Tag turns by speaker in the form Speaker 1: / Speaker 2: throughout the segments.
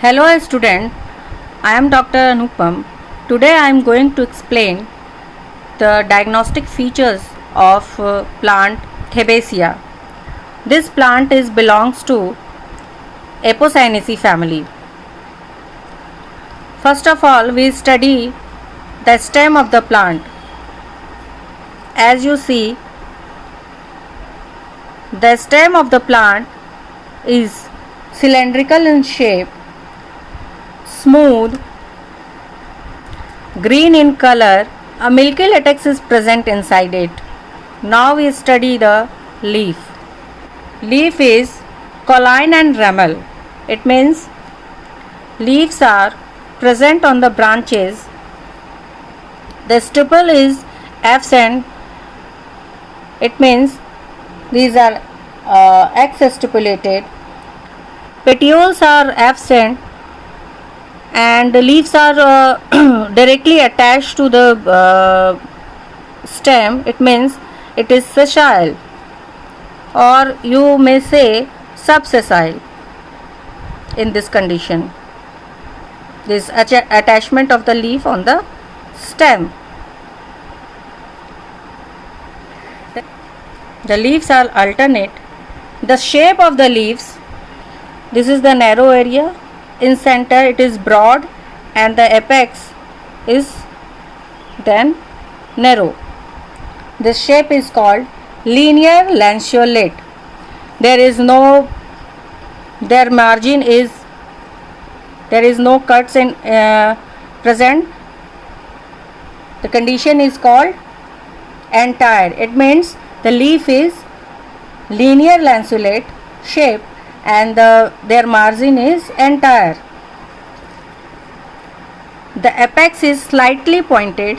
Speaker 1: Hello student, I am Dr. Anupam. Today I am going to explain the diagnostic features of plant Thebacea. This plant belongs to Apocynaceae family. First of all, we study the stem of the plant. As you see, the stem of the plant is cylindrical in shape, smooth, green in color. A milky latex is present inside it. Now we study the leaf. Leaf is colline and ramal. It means leaves are present on the branches. The stipules is absent. It means these are X-stipulated. Petioles are absent and the leaves are directly attached to the stem. It means it is sessile, or you may say subsessile. In this condition, this attachment of the leaf on the stem. The leaves are alternate. The shape of the leaves, this is the narrow area. In center it is broad and the apex is then narrow. This shape is called linear lanceolate. There is no cuts in present. The condition is called entire. It means the leaf is linear lanceolate shape and their margin is entire. The apex is slightly pointed.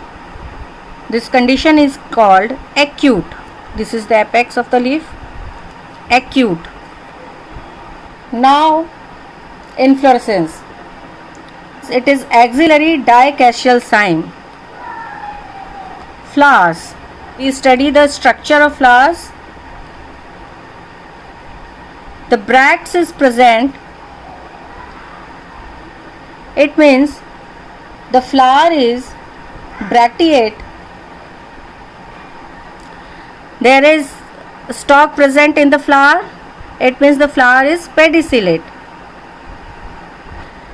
Speaker 1: This condition is called acute. This is the apex of the leaf, acute. Now inflorescence. It is axillary dicacheal cyme. Flowers. We study the structure of flowers. The bracts is present. It means the flower is bracteate. There is stalk present in the flower. It means the flower is pedicellate.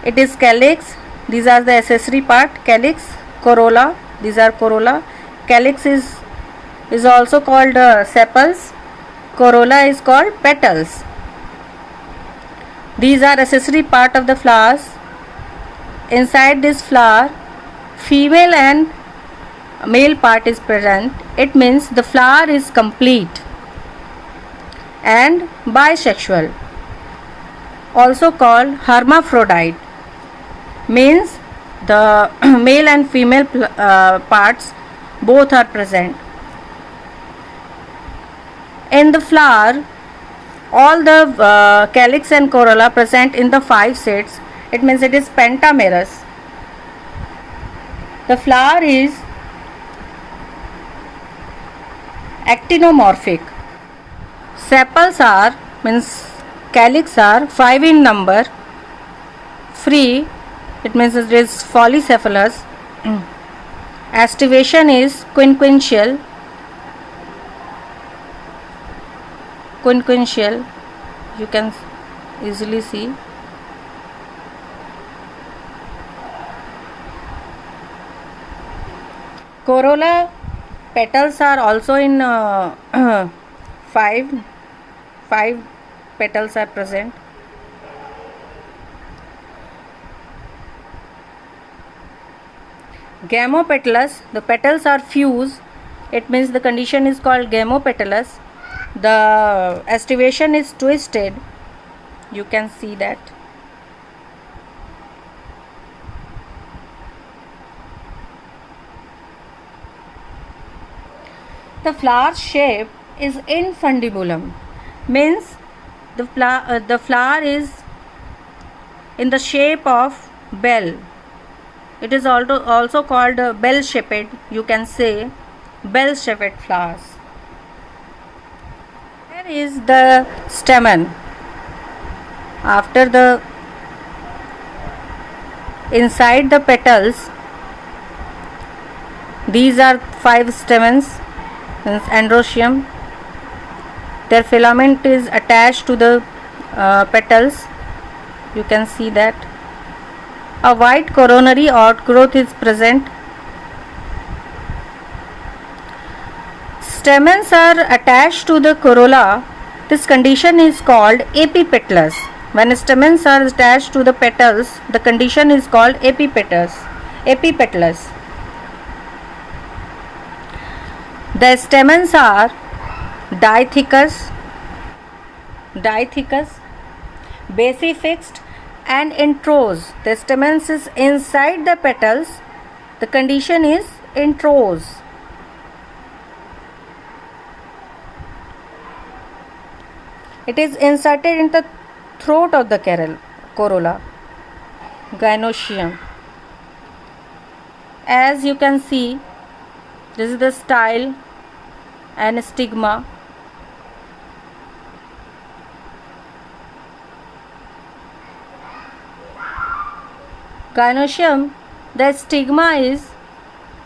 Speaker 1: It is calyx. These are the accessory part. Calyx, corolla. These are corolla. Calyx is also called sepals. Corolla is called petals. These are accessory part of the flowers. Inside this flower, female and male part is present. It means the flower is complete and bisexual. Also called hermaphrodite. Means the male and female parts both are present. In the flower, all the calyx and corolla present in the 5 sets. It means it is pentamerous. The flower is actinomorphic. Sepals are, means calyx are 5 in number. Free, it means it is polycephalous. Aestivation is quinquential. Quinquential, you can easily see. Corolla petals are also in 5 petals are present. Gamopetalous, the petals are fused. It means the condition is called gamopetalous. The aestivation is twisted. You can see that. The flower shape is infundibulum. Means the flower is in the shape of bell. It is also called bell shaped. You can say bell shaped flowers. Here is the stamen. After the inside the petals. These are 5 stamens, androecium. Their filament is attached to the petals. You can see that. A white coronary outgrowth is present. Stamens are attached to the corolla. This condition is called epipetalous. When stamens are attached to the petals, the condition is called epipetalous. The stamens are dithecous, basifixed and introse. The stamens is inside the petals. The condition is introse. It is inserted in the throat of the corolla. Gynoecium. As you can see, this is the style and stigma. Gynoecium, the stigma is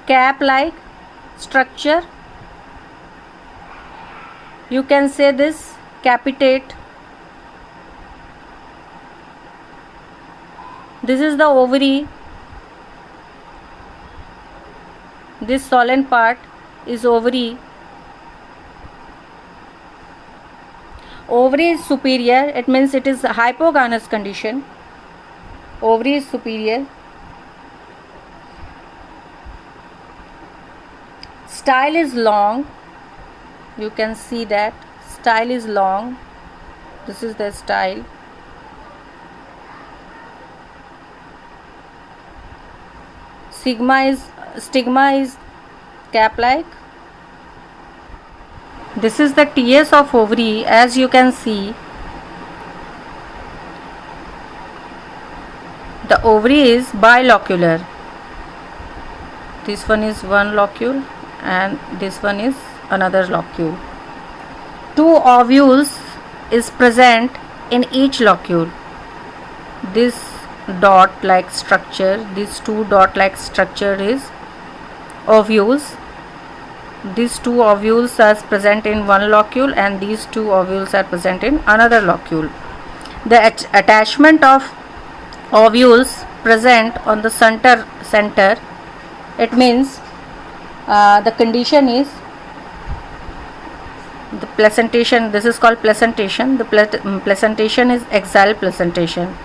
Speaker 1: cap-like structure. You can say this capitate. This is the ovary. This solen part is ovary. Ovary is superior. It means it is a hypogynous condition. Ovary is superior. Style is long. You can see that style is long. This is the style. Stigma is cap-like. This is the TS of ovary. As you can see, the ovary is bilocular. This one is one locule and this one is another locule. 2 ovules is present in each locule. This dot-like structure, these 2 dot-like structure is ovules. These 2 ovules are present in one locule and these 2 ovules are present in another locule. The attachment of ovules present on the center, it means the condition is the placentation. This is called placentation. The placentation is axial placentation.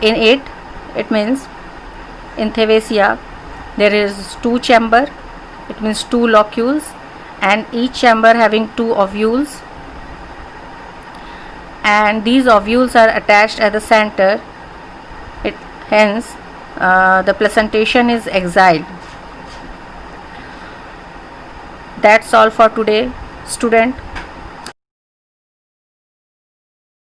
Speaker 1: In it means in Thavacia there is 2 chamber, it means 2 locules and each chamber having 2 ovules, and these ovules are attached at the center. Hence the placentation is axial. That's all for today, student.